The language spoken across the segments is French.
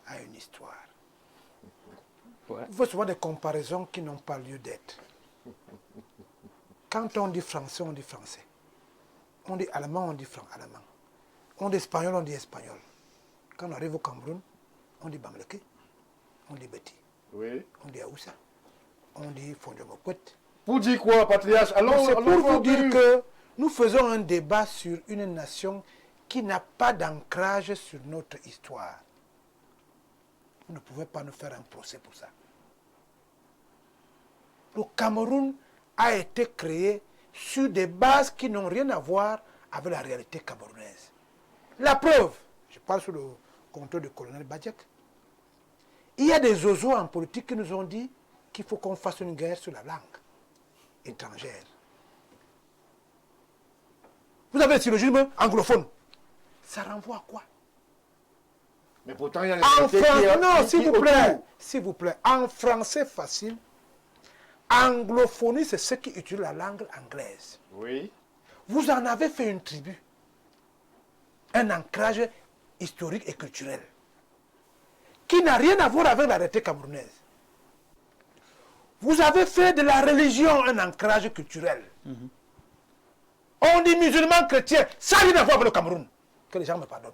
a une histoire. Ouais. Vous faites souvent des comparaisons qui n'ont pas lieu d'être. Quand on dit français, on dit français. On dit allemand, on dit allemand. On dit espagnol, on dit espagnol. Quand on arrive au Cameroun, on dit Bamleke, on dit Beti, Oui. on dit Aoussa, on dit Fondjomokwet. Pour dire quoi, patriarche? C'est pour vous dire que nous faisons un débat sur une nation qui n'a pas d'ancrage sur notre histoire. Vous ne pouvez pas nous faire un procès pour ça. Le Cameroun a été créé sur des bases qui n'ont rien à voir avec la réalité camerounaise. La preuve, je parle sous le contrôle du colonel Badjek, il y a des oiseaux en politique qui nous ont dit qu'il faut qu'on fasse une guerre sur la langue étrangère. Vous avez le syllogisme anglophone. Ça renvoie à quoi? Mais pourtant, il y a Non, s'il vous plaît, en français facile, anglophonie, c'est ceux qui utilisent la langue anglaise. Oui. Vous en avez fait une tribu, un ancrage historique et culturel, qui n'a rien à voir avec la réalité camerounaise. Vous avez fait de la religion un ancrage culturel. On dit musulman, chrétien, ça n'a rien à voir avec le Cameroun. Que les gens me pardonnent.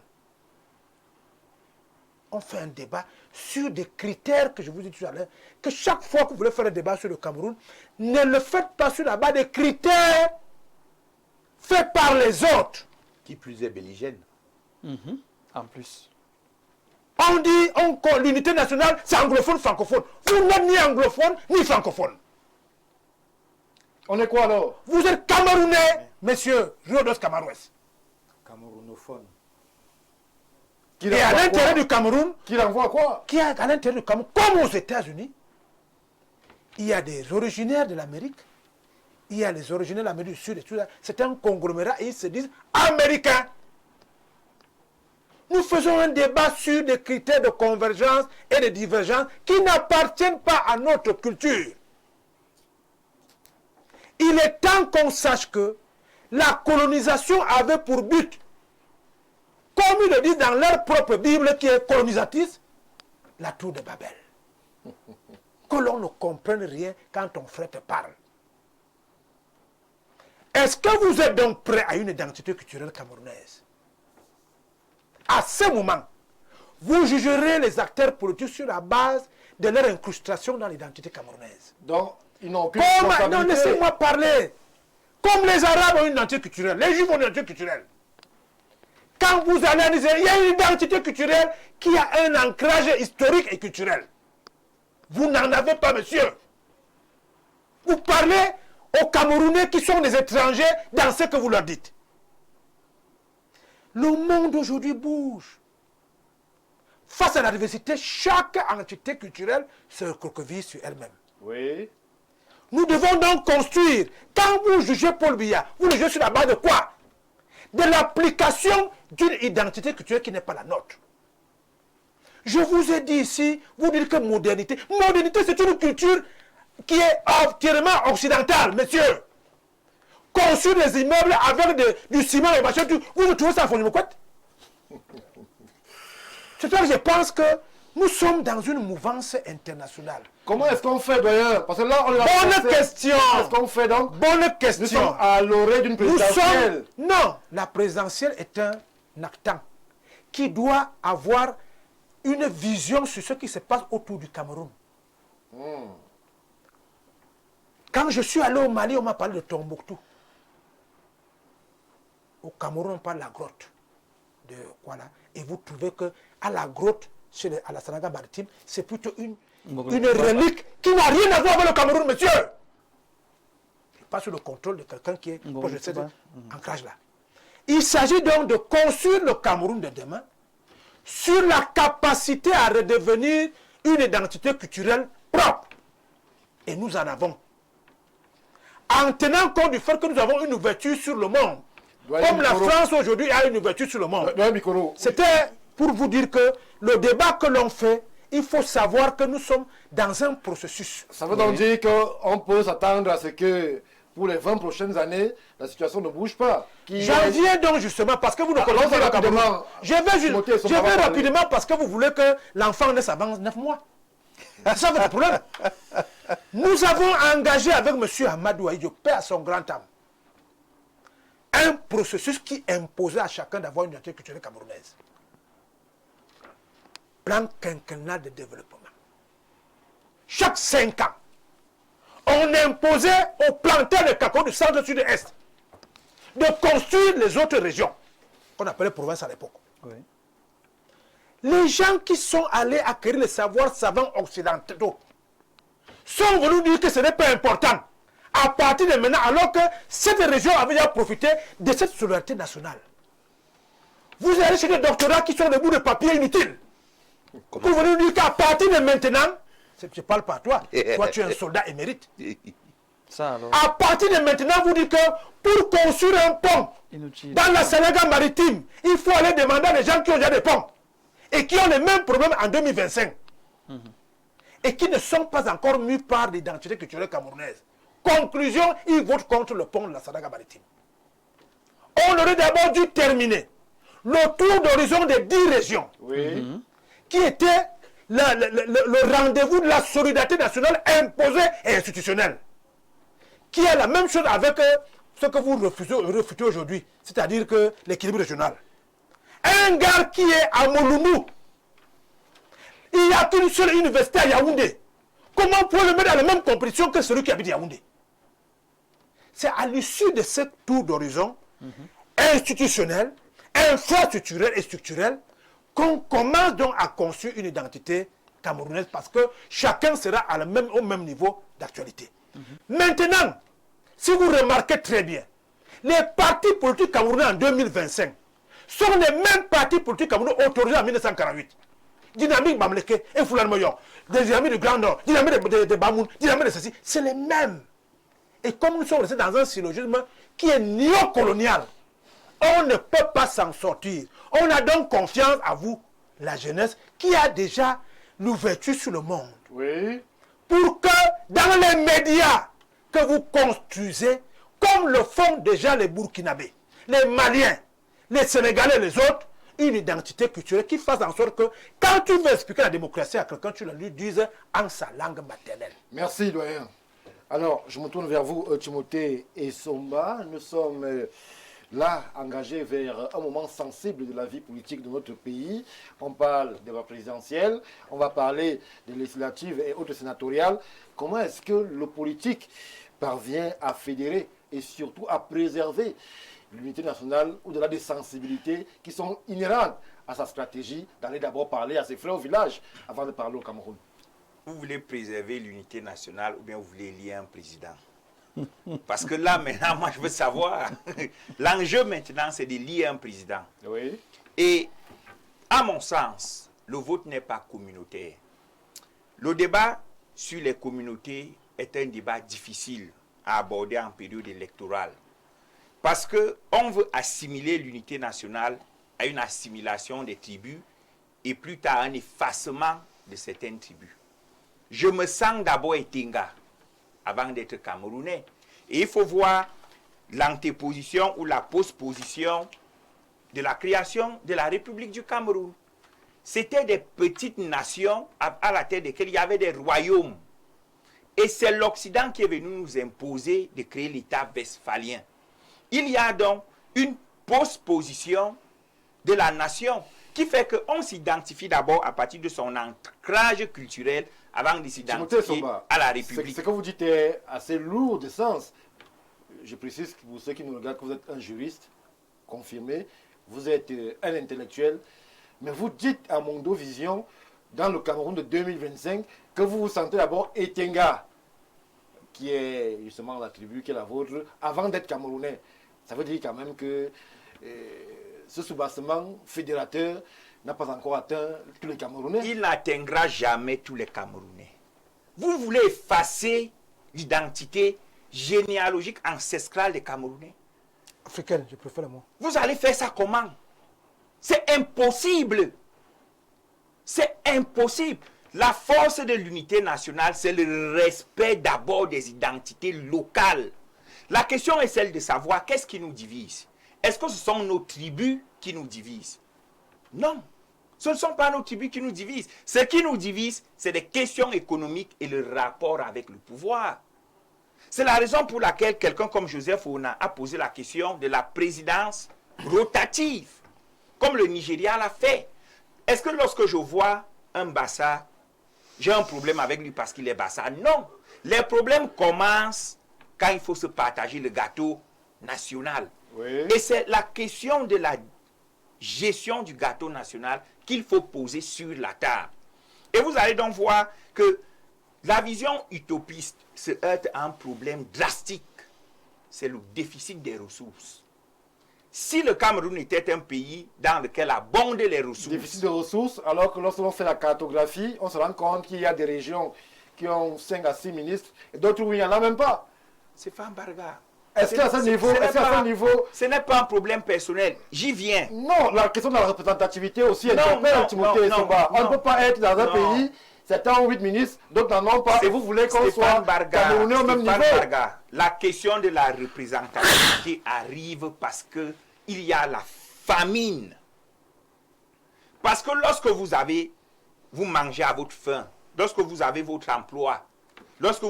On fait un débat sur des critères que je vous ai dit tout à l'heure, que chaque fois que vous voulez faire un débat sur le Cameroun, ne le faites pas sur la base des critères faits par les autres. Qui plus est belligène. En plus. On dit l'unité nationale, c'est anglophone, francophone. Vous n'êtes ni anglophone, ni francophone. On est quoi alors? Vous êtes Camerounais, monsieur Riodos Camarouès. Camerounophone. Et à l'intérieur du Cameroun, Qui renvoie à quoi? qui est à l'intérieur du Cameroun, comme aux États-Unis, il y a des originaires de l'Amérique, il y a les originaires de l'Amérique du Sud, et tout ça. C'est un conglomérat et ils se disent américains. Nous faisons un débat sur des critères de convergence et de divergence qui n'appartiennent pas à notre culture. Il est temps qu'on sache que la colonisation avait pour but, comme ils le disent dans leur propre Bible qui est colonisatrice, la tour de Babel. Que l'on ne comprenne rien quand ton frère te parle. Est-ce que vous êtes donc prêt à une identité culturelle camerounaise? À ce moment, vous jugerez les acteurs politiques sur la base de leur incrustation dans l'identité camerounaise. Donc, ils n'ont aucune Non, responsabilité. laissez-moi parler. Comme les Arabes ont une identité culturelle, les Juifs ont une identité culturelle. Quand vous allez en Israël, il y a une identité culturelle qui a un ancrage historique et culturel. Vous n'en avez pas, monsieur. Vous parlez aux Camerounais qui sont des étrangers dans ce que vous leur dites. Le monde aujourd'hui bouge. Face à la diversité, chaque entité culturelle se recroqueville sur elle-même. Oui. Nous devons donc construire. Quand vous jugez Paul Biya, vous le jugez sur la base de quoi? De l'application d'une identité culturelle qui n'est pas la nôtre. Je vous ai dit ici, vous dites que modernité. Modernité, c'est une culture qui est entièrement occidentale, monsieur. Construire des immeubles avec du ciment et machin, vous trouvez ça à Fondjomokwet? C'est ça que je pense que nous sommes dans une mouvance internationale. Comment est-ce qu'on fait d'ailleurs? Parce que là, on est Bonne question. Qu'est-ce qu'on fait donc? Bonne Nous question. sommes à l'orée d'une présidentielle. Non, la présidentielle est un actant qui doit avoir une vision sur ce qui se passe autour du Cameroun. Quand je suis allé au Mali, on m'a parlé de Tombouctou. Au Cameroun, on parle de la grotte. De quoi là? Et vous trouvez que à la grotte, à la Sanaga maritime, c'est plutôt une relique qui n'a rien à voir avec le Cameroun, monsieur. Pas sous le contrôle de quelqu'un qui est proche de cet ancrage-là. Il s'agit donc de construire le Cameroun de demain sur la capacité à redevenir une identité culturelle propre. Et nous en avons. En tenant compte du fait que nous avons une ouverture sur le monde. Comme la France aujourd'hui a une ouverture sur le monde. C'était pour vous dire que le débat que l'on fait, il faut savoir que nous sommes dans un processus. Ça veut donc dire qu'on peut s'attendre à ce que pour les 20 prochaines années, la situation ne bouge pas. J'en viens donc justement parce que vous ne connaissez pas le Cameroun. Je vais rapidement parce que vous voulez que l'enfant naisse avant 9 mois. C'est ça votre problème. Nous avons engagé avec M. Amadou Aïdjo, paix à son grand âme, un processus qui imposait à chacun d'avoir une identité culturelle camerounaise. Plan quinquennal de développement. Chaque 5 ans, on imposait aux planteurs de cacao du centre, sud et est de construire les autres régions, qu'on appelait province à l'époque. Oui. Les gens qui sont allés acquérir les savoirs savants occidentaux sont venus dire que ce n'est pas important à partir de maintenant, alors que cette région avait déjà profité de cette solidarité nationale. Vous allez chez des doctorats qui sont des bouts de papier inutiles. Pour venir dire qu'à partir de maintenant, je ne parle pas à toi, toi tu es un soldat émérite. Ça alors. À partir de maintenant, vous dites que pour construire un pont Inutile. dans la Sénégal maritime, il faut aller demander à des gens qui ont déjà des ponts et qui ont les mêmes problèmes en 2025 et qui ne sont pas encore mus par l'identité culturelle camerounaise. Conclusion, ils votent contre le pont de la Sénégal maritime. On aurait d'abord dû terminer le tour d'horizon des 10 régions qui était le rendez-vous de la solidarité nationale imposée et institutionnelle, qui est la même chose avec ce que vous refutez aujourd'hui, c'est-à-dire que l'équilibre régional. Un gars qui est à Moloumou, il n'y a qu'une seule université à Yaoundé. Comment on peut le mettre dans la même compétition que celui qui habite Yaoundé? C'est à l'issue de ce tour d'horizon institutionnel, infrastructurel et structurel qu'on commence donc à construire une identité camerounaise parce que chacun sera au même niveau d'actualité. Maintenant, si vous remarquez très bien, les partis politiques camerounais en 2025 sont les mêmes partis politiques camerounais autorisés en 1948. Dynamique Bamleke et Foulane Moyon, des dynamiques du Grand Nord, dynamique de Bamoun, dynamique de ceci, c'est les mêmes. Et comme nous sommes restés dans un syllogisme qui est néocolonial, on ne peut pas s'en sortir. On a donc confiance à vous, la jeunesse, qui a déjà l'ouverture sur le monde. Oui. Pour que dans les médias que vous construisez, comme le font déjà les Burkinabés, les Maliens, les Sénégalais et les autres, une identité culturelle qui fasse en sorte que quand tu veux expliquer la démocratie à quelqu'un, tu la lui dises en sa langue maternelle. Merci, doyen. Alors, je me tourne vers vous, Timothée et Somba. Nous sommes là engagés vers un moment sensible de la vie politique de notre pays. On parle des voix présidentielles, on va parler des législatives et autres sénatoriales. Comment est-ce que le politique parvient à fédérer et surtout à préserver l'unité nationale au-delà des sensibilités qui sont inhérentes à sa stratégie d'aller d'abord parler à ses frères au village avant de parler au Cameroun? Vous voulez préserver l'unité nationale ou bien vous voulez élire un président? Parce que là, maintenant, moi, je veux savoir. L'enjeu maintenant, c'est d'élire un président. Oui. Et, à mon sens, le vote n'est pas communautaire. Le débat sur les communautés est un débat difficile à aborder en période électorale. Parce qu'on veut assimiler l'unité nationale à une assimilation des tribus et plus tard un effacement de certaines tribus. Je me sens d'abord Etenga avant d'être Camerounais. Et il faut voir l'antéposition ou la postposition de la création de la République du Cameroun. C'était des petites nations à la tête desquelles il y avait des royaumes. Et c'est l'Occident qui est venu nous imposer de créer l'État westphalien. Il y a donc une postposition de la nation qui fait qu'on s'identifie d'abord à partir de son ancrage culturel avant de s'identifier à la République. Ce que vous dites est assez lourd de sens. Je précise pour ceux qui nous regardent que vous êtes un juriste confirmé, vous êtes un intellectuel, mais vous dites à Mondo Vision, dans le Cameroun de 2025, que vous vous sentez d'abord Etenga, qui est justement la tribu qui est la vôtre, avant d'être Camerounais. Ça veut dire quand même que ce soubassement fédérateur n'a pas encore atteint tous les Camerounais. Il n'atteindra jamais tous les Camerounais. Vous voulez effacer l'identité généalogique ancestrale des Camerounais? Africaine, je préfère le mot. Vous allez faire ça comment? C'est impossible. C'est impossible. La force de l'unité nationale, c'est le respect d'abord des identités locales. La question est celle de savoir qu'est-ce qui nous divise. Est-ce que ce sont nos tribus qui nous divisent? Non. Ce ne sont pas nos tribus qui nous divisent. Ce qui nous divise, c'est des questions économiques et le rapport avec le pouvoir. C'est la raison pour laquelle quelqu'un comme Joseph Ona a posé la question de la présidence rotative, comme le Nigeria l'a fait. Est-ce que lorsque je vois un Bassa, j'ai un problème avec lui parce qu'il est Bassa? Non. Les problèmes commencent quand il faut se partager le gâteau national. Oui. Et c'est la question de la gestion du gâteau national qu'il faut poser sur la table. Et vous allez donc voir que la vision utopiste se heurte à un problème drastique. C'est le déficit des ressources. Si le Cameroun était un pays dans lequel abondaient les ressources... Déficit de ressources, alors que lorsque l'on fait la cartographie, on se rend compte qu'il y a des régions qui ont 5 à 6 ministres et d'autres où il n'y en a même pas. C'est pas un barga. Est-ce qu'à ce niveau... Ce n'est pas un problème personnel. J'y viens. Non, la question de la représentativité aussi est Non, interpelle, Timothée Somba. On ne non. peut pas être dans un pays, certains ont 8 ministres, d'autres n'en ont pas, et vous voulez qu'on soit camerounais au même niveau. Barga. La question de la représentativité arrive parce que il y a la famine. Parce que lorsque vous mangez à votre faim, lorsque vous avez votre emploi, lorsque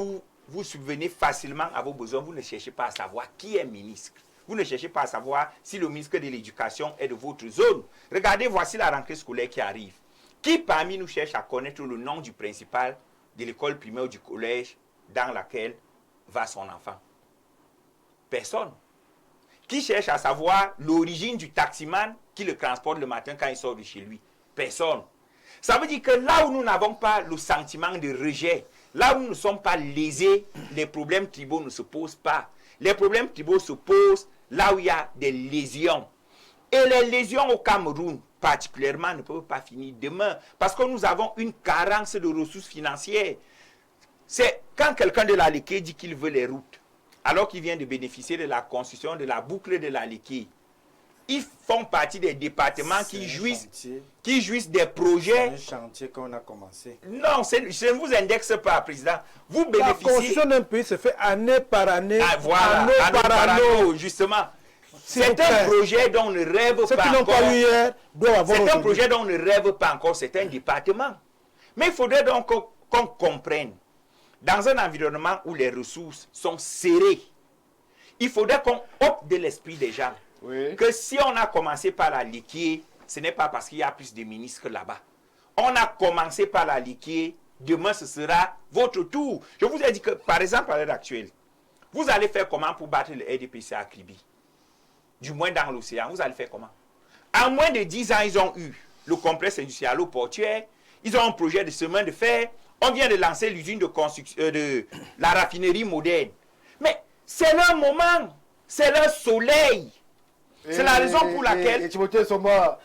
vous subvenez facilement à vos besoins, vous ne cherchez pas à savoir qui est ministre. Vous ne cherchez pas à savoir si le ministre de l'Éducation est de votre zone. Regardez, voici la rentrée scolaire qui arrive. Qui parmi nous cherche à connaître le nom du principal de l'école primaire ou du collège dans laquelle va son enfant? Personne. Qui cherche à savoir l'origine du taximan qui le transporte le matin quand il sort de chez lui? Personne. Ça veut dire que là où nous n'avons pas le sentiment de rejet, là où nous ne sommes pas lésés, les problèmes tribaux ne se posent pas. Les problèmes tribaux se posent là où il y a des lésions. Et les lésions au Cameroun, particulièrement, ne peuvent pas finir demain. Parce que nous avons une carence de ressources financières. C'est quand quelqu'un de la Léké dit qu'il veut les routes, alors qu'il vient de bénéficier de la construction de la boucle de la Léké. Ils font partie des départements qui jouissent des projets. C'est un chantier qu'on a commencé. Non, je ne vous indexe pas, président. Vous bénéficiez. La construction d'un pays se fait année par année. Ah, voilà, année par année, justement. C'est un projet dont on ne rêve pas encore. Ceux qui n'ont pas eu hier doivent avoir. C'est un projet dont on ne rêve pas encore. C'est un département. Mais il faudrait donc qu'on comprenne. Dans un environnement où les ressources sont serrées, il faudrait qu'on ôte de l'esprit des gens. Oui. Que si on a commencé par la liquier, ce n'est pas parce qu'il y a plus de ministres là-bas. On a commencé par la liquier, demain ce sera votre tour. Je vous ai dit que, par exemple, à l'heure actuelle, vous allez faire comment pour battre le RDPC à Kribi? Du moins dans l'océan, vous allez faire comment? En moins de 10 ans, ils ont eu le complexe industriel-portuaire, ils ont un projet de chemin de fer, on vient de lancer l'usine de construction de la raffinerie moderne. Mais c'est leur moment, c'est leur soleil. C'est la raison pour laquelle... Et Timothée Somba,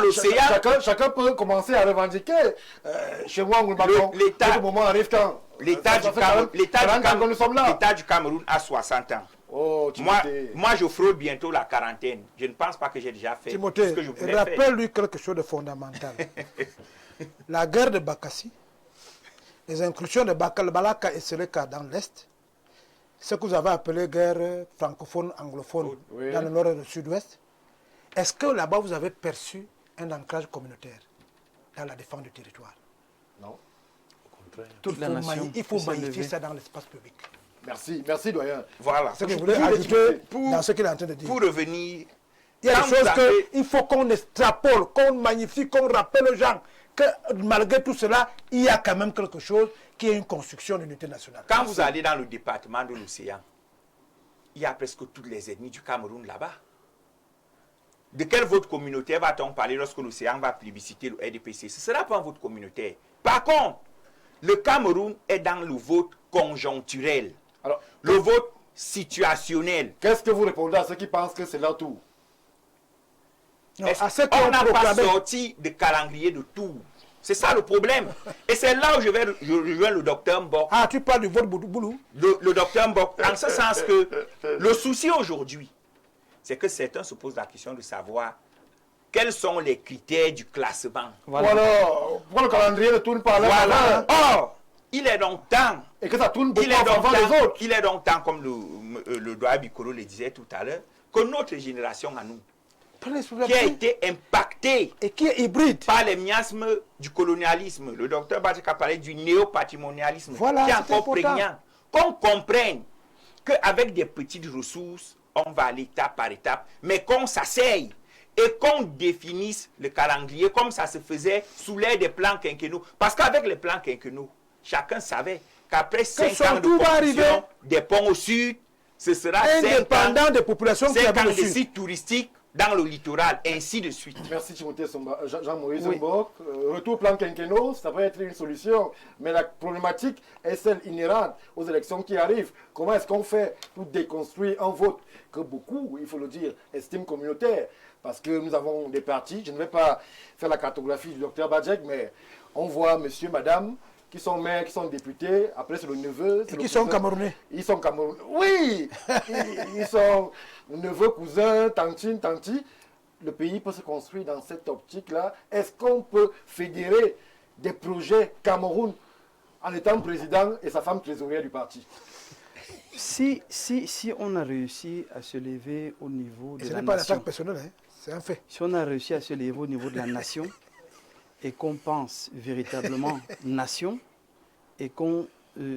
l'océan... Chacun peut commencer à revendiquer. Chez moi, le moment arrive quand l'État du Cameroun a 60 ans. Oh, moi, je frôle bientôt la quarantaine. Je ne pense pas que j'ai déjà fait Timothée, ce que je voulais faire. rappelle-lui quelque chose de fondamental. La guerre de Bakassi, les incursions de Balaka et Seleka dans l'Est, ce que vous avez appelé guerre francophone-anglophone dans le nord et le sud-ouest, est-ce que là-bas vous avez perçu un ancrage communautaire dans la défense du territoire? Non. Au contraire. Il faut magnifier ça dans l'espace public. Merci doyen. Voilà. Ce que je voulais ajouter dans ce qu'il est en train de dire. Pour revenir... Il y a des choses qu'il faut qu'on extrapole, qu'on magnifie, qu'on rappelle aux gens que malgré tout cela, il y a quand même quelque chose qui est une construction d'unité nationale. Quand vous allez dans le département de l'océan, il y a presque toutes les ethnies du Cameroun là-bas. De quel vote communautaire va-t-on parler lorsque l'océan va plébisciter le RDPC? Ce ne sera pas un vote communautaire. Par contre, le Cameroun est dans le vote conjoncturel. Alors, le vote situationnel. Qu'est-ce que vous répondez à ceux qui pensent que c'est leur tour? Non, on n'a pas sorti de calendrier de tour. C'est ça le problème. Et c'est là où je rejoins le docteur Mbok. Ah, tu parles du vote Boulou? Le docteur Mbok, en ce sens que le souci aujourd'hui, c'est que certains se posent la question de savoir quels sont les critères du classement. Voilà. Pourquoi le calendrier ne tourne pas là? Voilà. Or, Il est donc temps. Et que ça tourne Il beaucoup est donc avant les temps, autres. il est donc temps, comme le doigt Bikolo le disait tout à l'heure, que notre génération à nous, qui a été impactée et qui est hybride. par les miasmes du colonialisme, le docteur Badjek a parlé du néopatrimonialisme, Voilà, qui est c'est encore important. prégnant, qu'on comprenne qu'avec des petites ressources, on va aller étape par étape, mais qu'on s'asseye et qu'on définisse le calendrier comme ça se faisait sous l'ère des plans quinquennaux. Parce qu'avec les plans quinquennaux, chacun savait qu'après 5 ans de tout va arriver. construction des ponts au sud, ce sera 5 Indépendant ans, des populations qui 5 habitent ans le de sud. sites touristiques dans le littoral, ainsi de suite. Merci Timothée Somba. Jean-Maurice Oui. Mbok. Retour plan quinquennaux, ça peut être une solution. Mais la problématique est celle inhérente aux élections qui arrivent. Comment est-ce qu'on fait pour déconstruire un vote que beaucoup, il faut le dire, estiment communautaire? Parce que nous avons des partis, je ne vais pas faire la cartographie du docteur Badjek, mais on voit monsieur, madame, qui sont maires, qui sont députés, après c'est le neveu. Et qui sont camerounais. Ils sont camerounais. Oui, ils sont neveux, cousins, tantine, tanti. Le pays peut se construire dans cette optique-là. Est-ce qu'on peut fédérer des projets Cameroun en étant président et sa femme trésorière du parti? Si on a réussi à se lever au niveau Et de ce la n'est pas nation, l'attaque personnelle, hein. C'est un fait. si on a réussi à se lever au niveau de la nation et qu'on pense véritablement nation et qu'on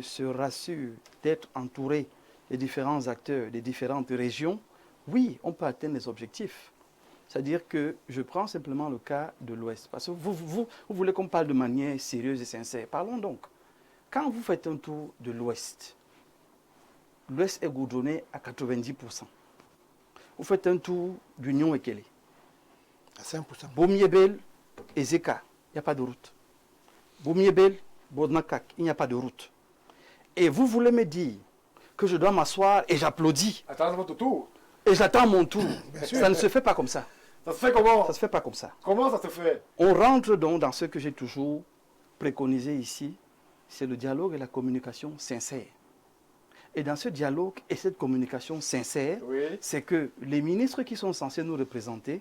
se rassure d'être entouré des différents acteurs des différentes régions, oui, on peut atteindre les objectifs. C'est-à-dire que je prends simplement le cas de l'Ouest. Parce que vous voulez qu'on parle de manière sérieuse et sincère. Parlons donc. Quand vous faites un tour de l'Ouest, l'Ouest est goudronné à 90%. Vous faites un tour d'Union Ekele. À 5%. Bomiebel, Ezeka, il n'y a pas de route. Bomiebel, Bodnakak, il n'y a pas de route. Et vous voulez me dire que je dois m'asseoir et j'applaudis Attends votre tour. et j'attends mon tour. sûr. Ça ne se fait pas comme ça. Ça se fait comment? Ça ne se fait pas comme ça. Comment ça se fait? On rentre donc dans ce que j'ai toujours préconisé ici, c'est le dialogue et la communication sincère. Et dans ce dialogue et cette communication sincère, Oui. c'est que les ministres qui sont censés nous représenter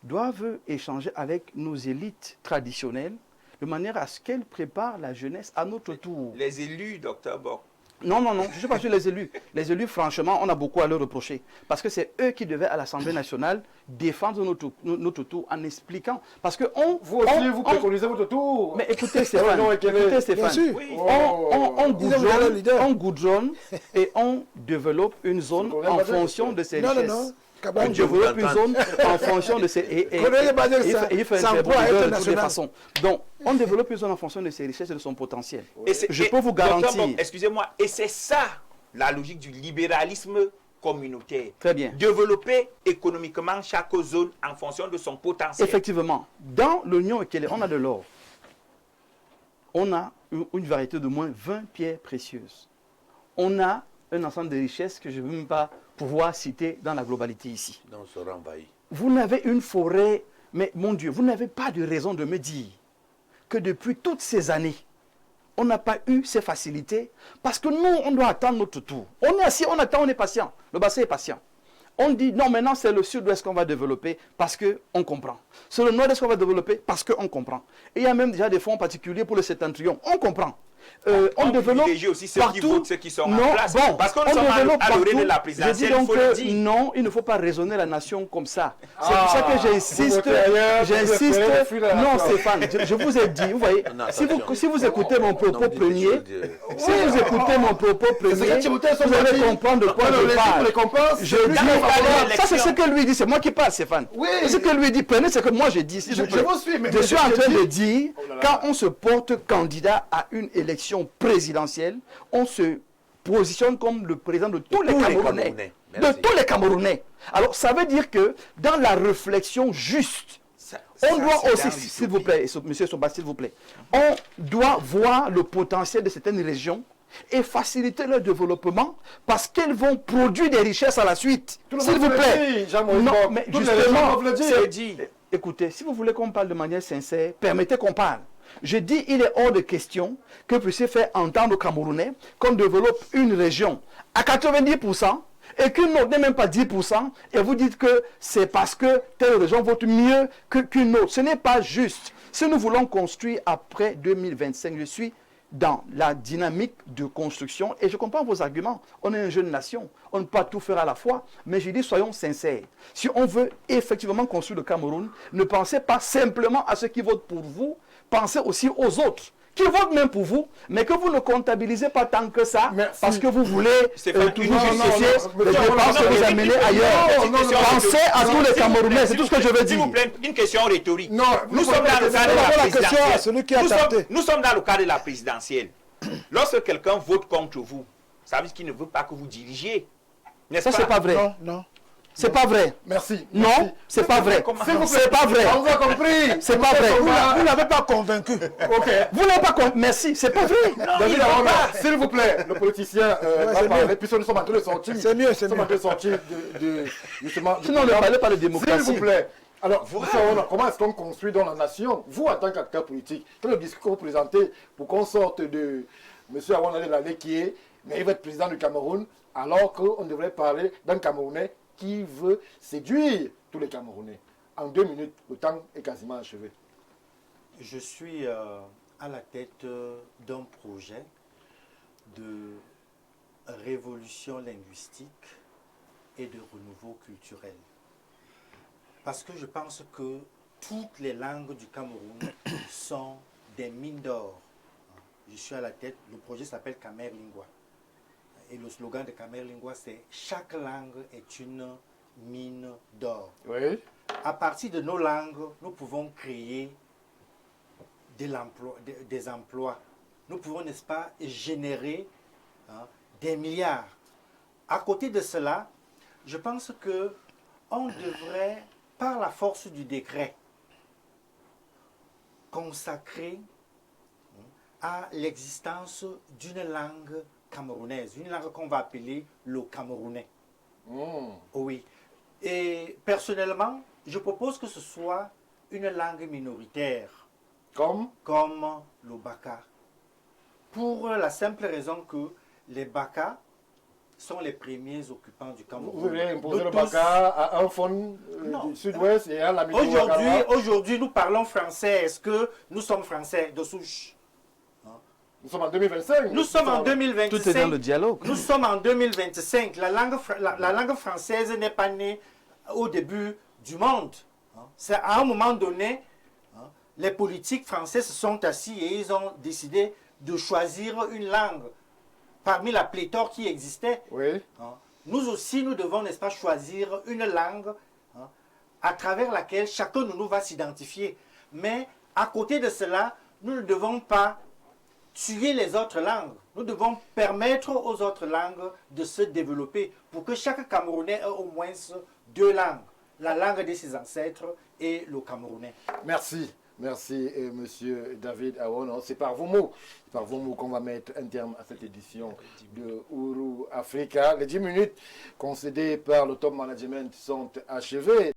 doivent échanger avec nos élites traditionnelles de manière à ce qu'elles préparent la jeunesse à notre tour. Les élus, docteur Bok, Non, je ne suis pas sur les élus. Les élus, franchement, on a beaucoup à leur reprocher. Parce que c'est eux qui devaient, à l'Assemblée nationale, défendre notre tour en expliquant. Parce que Vous aussi, vous préconisez votre tour. Mais écoutez Stéphane, Union Ekele. écoutez Bien Stéphane, sûr. oui. on goudronne et on développe une zone C'est en qu'on a fonction pas de ses Non, richesses. non. On Kabadjo. développe une zone en fonction de ses... Colonel Badel, il fait ça un emploie à de être toutes les national. façons. Donc, on développe une zone en fonction de ses richesses et de son potentiel. Je et, peux vous docteur garantir... Bok, excusez-moi, et c'est ça la logique du libéralisme communautaire. Très bien. Développer économiquement chaque zone en fonction de son potentiel. Effectivement, dans l'Union Ekele, on a de l'or. On a une variété de moins 20 pierres précieuses. On a un ensemble de richesses que je ne veux même pas pouvoir citer dans la globalité ici. Donc, on sera envahi. Vous n'avez une forêt, mais mon Dieu, vous n'avez pas de raison de me dire que depuis toutes ces années, on n'a pas eu ces facilités parce que nous, on doit attendre notre tour. On est assis, on attend, on est patient. Le bassin est patient. On dit non, maintenant c'est le sud-ouest qu'on va développer parce qu'on comprend. C'est le nord-est qu'on va développer parce qu'on comprend. Et il y a même déjà des fonds particuliers pour le septentrion. On comprend. On développe privilégie aussi ceux qui partout. votent, ceux qui sont en Non, place. bon, Parce que nous on sommes développe à l'orée partout. de la Je dis présidentielle, il donc faut le que dire. non, il ne faut pas raisonner la nation comme ça. C'est Ah, pour ça que vous j'insiste. votez ailleurs, vous préférez fuir la Non, nation. Stéphane, je vous ai dit, vous voyez, Non, si attention. vous écoutez mon propos Non, dites des premier, choses, si vous écoutez mon propos C'est ce que premier, Timothée vous Somba allez dit. comprendre de quoi Quand je le régime parle. récompense, Je c'est dis, plus alors, ça c'est ce que lui dit, c'est moi qui parle, Stéphane. Oui. C'est ce que lui dit, prenez ce que moi j'ai dit, s'il Je vous plaît. vous suis, mais Je suis en train dis- de dire, Oh là là. quand on se porte candidat à une élection présidentielle, on se positionne comme le président de tous les Camerounais. Camerounais. De Merci. tous les Camerounais. Alors, ça veut dire que dans la réflexion juste, on doit c'est aussi, dans s'il vous plaît, monsieur Somba, s'il vous plaît, on doit voir le potentiel de certaines régions et faciliter leur développement parce qu'elles vont produire des richesses à la suite. Tout le S'il monde vous le plaît. dit, Jean-Maurice Non, Bok. mais Toutes les régions justement, doivent le dire. c'est dit. Écoutez, si vous voulez qu'on parle de manière sincère, permettez qu'on parle. Je dis, il est hors de question que vous puissiez faire entendre aux Camerounais qu'on développe une région à 90% et qu'une autre n'est même pas 10% et vous dites que c'est parce que telle région vote mieux qu'une autre. Ce n'est pas juste. Si nous voulons construire après 2025, je suis dans la dynamique de construction. Et je comprends vos arguments. On est une jeune nation. On ne peut pas tout faire à la fois. Mais je dis, soyons sincères. Si on veut effectivement construire le Cameroun, ne pensez pas simplement à ceux qui votent pour vous. Pensez aussi aux autres qui votent même pour vous, mais que vous ne comptabilisez pas tant que ça, parce que vous voulez toujours justifier les dépenses que vous amenez ailleurs. Pensez à tous les Camerounais, c'est tout ce que je veux dire. S'il vous plaît, une question rhétorique. Non, nous sommes dans le cadre de la présidentielle. Celui qui a tenté. Nous sommes dans le cadre de la présidentielle. Lorsque quelqu'un vote contre vous, ça veut dire qu'il ne veut pas que vous dirigiez. Ça, c'est pas vrai. Non, non. C'est pas vrai. Merci. Non, c'est pas vrai. C'est pas vrai. On vous a compris. C'est pas vrai. Vous n'avez pas convaincu. Ok. Vous n'avez pas compris. Merci, c'est pas vrai. David Aron, s'il vous plaît, le politicien va parler, puisque nous sommes en train de sortir. C'est mieux, c'est Nous sommes en mieux. train de sortir de justement. Sinon, ne parlez pas de S'il démocratie. vous plaît. Alors, comment est-ce qu'on construit dans la nation, vous en tant qu'acteur politique, quel est le discours que vous présentez pour qu'on sorte de M. Aron Lalé qui est, mais il va être président du Cameroun, alors qu'on devrait parler d'un Camerounais qui veut séduire tous les Camerounais. En 2 minutes, le temps est quasiment achevé. Je suis à la tête d'un projet de révolution linguistique et de renouveau culturel. Parce que je pense que toutes les langues du Cameroun sont des mines d'or. Je suis à la tête, le projet s'appelle Camer Lingua. Et le slogan de Camer Lingua, c'est « Chaque langue est une mine d'or ». Oui. À partir de nos langues, nous pouvons créer des emplois. Nous pouvons, n'est-ce pas, générer des milliards. À côté de cela, je pense qu'on devrait, par la force du décret, consacrer à l'existence d'une langue camerounaise, une langue qu'on va appeler le camerounais. Oui. Et personnellement, je propose que ce soit une langue minoritaire, Comme le Baka. Pour la simple raison que les Baka sont les premiers occupants du Cameroun. vous voulez imposer Nous le tous- Baka à un fond du sud-ouest et à la Aujourd'hui, nous parlons français. Est-ce que nous sommes français de souche? Nous sommes en 2025. Nous sommes en 2025. Tout est dans le dialogue. Nous sommes en 2025. La langue française n'est pas née au début du monde. C'est à un moment donné, les politiques français se sont assis et ils ont décidé de choisir une langue parmi la pléthore qui existait. Oui. Nous aussi, nous devons, n'est-ce pas, choisir une langue à travers laquelle chacun de nous va s'identifier. Mais à côté de cela, nous ne devons pas tuer les autres langues. Nous devons permettre aux autres langues de se développer pour que chaque Camerounais ait au moins 2 langues. La langue de ses ancêtres et le camerounais. Merci. Merci, monsieur David Aron. C'est par vos mots qu'on va mettre un terme à cette édition de Ouro Africa. Les 10 minutes concédées par le top management sont achevées.